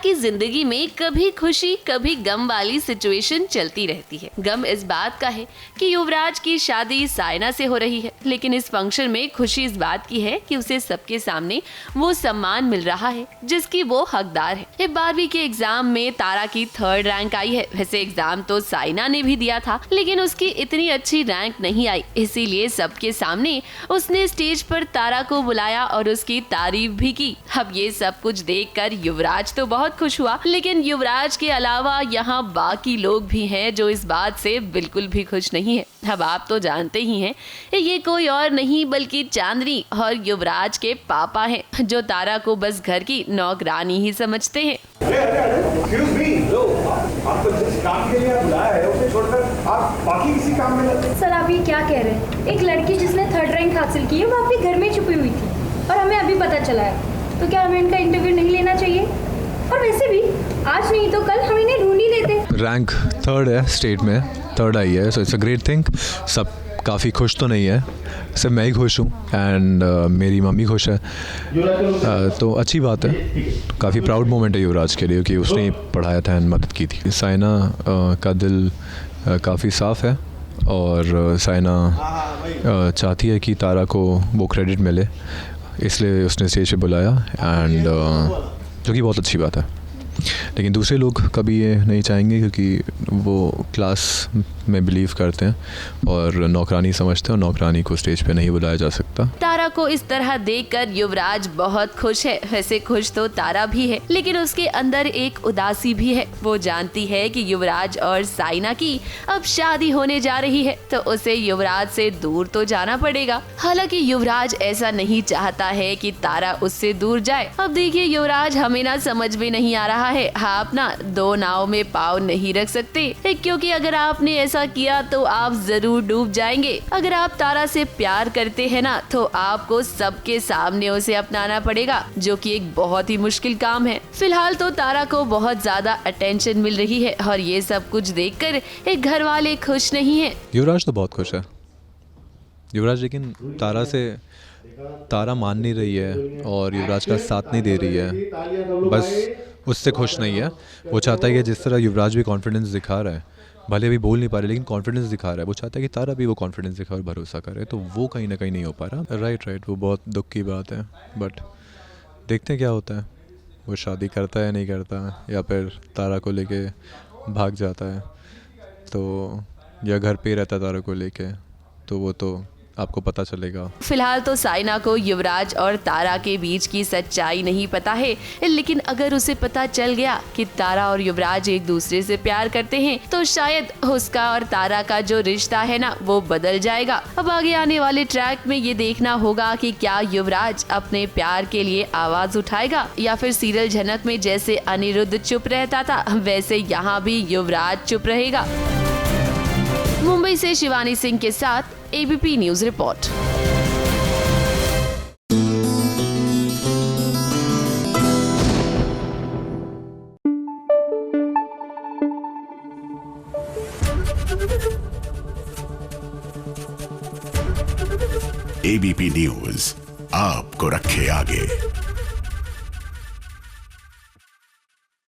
की जिंदगी में कभी खुशी कभी गम वाली सिचुएशन चलती रहती है। गम इस बात का है कि युवराज की शादी साइना से हो रही है, लेकिन इस फंक्शन में खुशी इस बात की है कि उसे सबके सामने वो सम्मान मिल रहा है जिसकी वो हकदार है। 12वीं के एग्जाम में तारा की 3rd रैंक आई है। वैसे एग्जाम तो साइना ने भी दिया था, लेकिन उसकी इतनी अच्छी रैंक नहीं आई, इसीलिए सबके सामने उसने स्टेज पर तारा को बुलाया और उसकी तारीफ भी की। अब ये सब कुछ देखकर युवराज तो बहुत खुश हुआ, लेकिन युवराज के अलावा यहाँ बाकी लोग भी हैं जो इस बात से बिल्कुल भी खुश नहीं है। अब आप तो जानते ही हैं, ये कोई और नहीं बल्कि चांदनी और युवराज के पापा हैं, जो तारा को बस घर की नौकरानी ही समझते हैं। Excuse me, आपको जिस काम के लिए बुलाया है उसे छोड़कर आप बाकी किसी काम में लगे। सर आप ये क्या कह रहे हैं? एक लड़की जिसने 3rd रैंक हासिल की है वो आपके घर में छुपी हुई थी और हमें अभी पता चला है, तो क्या हमें इनका इंटरव्यू नहीं लेना चाहिए? और वैसे भी आज नहीं तो कल हम इन्हें ढूंढ ही लेते। रैंक 3rd है, स्टेट में 3rd आई है, so it's a great thing. सब काफ़ी खुश तो नहीं है, सिर्फ मैं ही खुश हूँ एंड मेरी मम्मी खुश है, तो अच्छी बात है। काफ़ी प्राउड मोमेंट है युवराज के लिए कि उसने पढ़ाया था एंड मदद की थी। साइना का दिल काफ़ी साफ़ है और साइना चाहती है कि तारा को वो क्रेडिट मिले, इसलिए उसने स्टेज पे बुलाया एंड जो कि बहुत अच्छी बात है। लेकिन दूसरे लोग कभी ये नहीं चाहेंगे क्योंकि वो क्लास में बिलीव करते हैं और नौकरानी समझते हैं, और नौकरानी को स्टेज पे नहीं बुलाया जा सकता। तारा को इस तरह देखकर युवराज बहुत खुश है। वैसे खुश तो तारा भी है, लेकिन उसके अंदर एक उदासी भी है। वो जानती है कि युवराज और साइना की अब शादी होने जा रही है, तो उसे युवराज से दूर तो जाना पड़ेगा। हालांकि युवराज ऐसा नहीं चाहता है कि तारा उससे दूर जाए। अब देखिए युवराज, हमें ना समझ में नहीं आ रहा है, आप ना 2 नाव में पाँव नहीं रख सकते, क्योंकि अगर आपने ऐसा किया तो आप जरूर डूब जाएंगे। अगर आप तारा से प्यार करते हैं ना, तो आपको सबके सामने उसे अपनाना पड़ेगा, जो कि एक बहुत ही मुश्किल काम है। फिलहाल तो तारा को बहुत ज्यादा अटेंशन मिल रही है और ये सब कुछ देखकर एक घर वाले खुश नहीं है। युवराज तो बहुत खुश है, युवराज, लेकिन तारा मान नहीं रही है और युवराज का साथ नहीं दे रही है, बस उससे खुश नहीं है। वो चाहता है कि जिस तरह युवराज भी कॉन्फिडेंस दिखा रहा है, भले अभी बोल नहीं पा रहे लेकिन कॉन्फिडेंस दिखा रहा है, वो चाहता है कि तारा भी वो कॉन्फिडेंस दिखाए और भरोसा करे, तो वो कहीं ना कहीं नहीं हो पा रहा। राइट, वो बहुत दुख की बात है, बट देखते हैं क्या होता है। वो शादी करता है नहीं करता, या फिर तारा को लेके भाग जाता है, तो या घर पे ही रहता है तारा को लेके, तो वो तो आपको पता चलेगा। फिलहाल तो साइना को युवराज और तारा के बीच की सच्चाई नहीं पता है, लेकिन अगर उसे पता चल गया कि तारा और युवराज एक दूसरे से प्यार करते हैं, तो शायद उसका और तारा का जो रिश्ता है ना, वो बदल जाएगा। अब आगे आने वाले ट्रैक में ये देखना होगा कि क्या युवराज अपने प्यार के लिए आवाज उठाएगा, या फिर सीरियल झनक में जैसे अनिरुद्ध चुप रहता था, वैसे यहाँ भी युवराज चुप रहेगा। मुंबई से शिवानी सिंह के साथ ABP news report. ABP news आपको रखे आगे।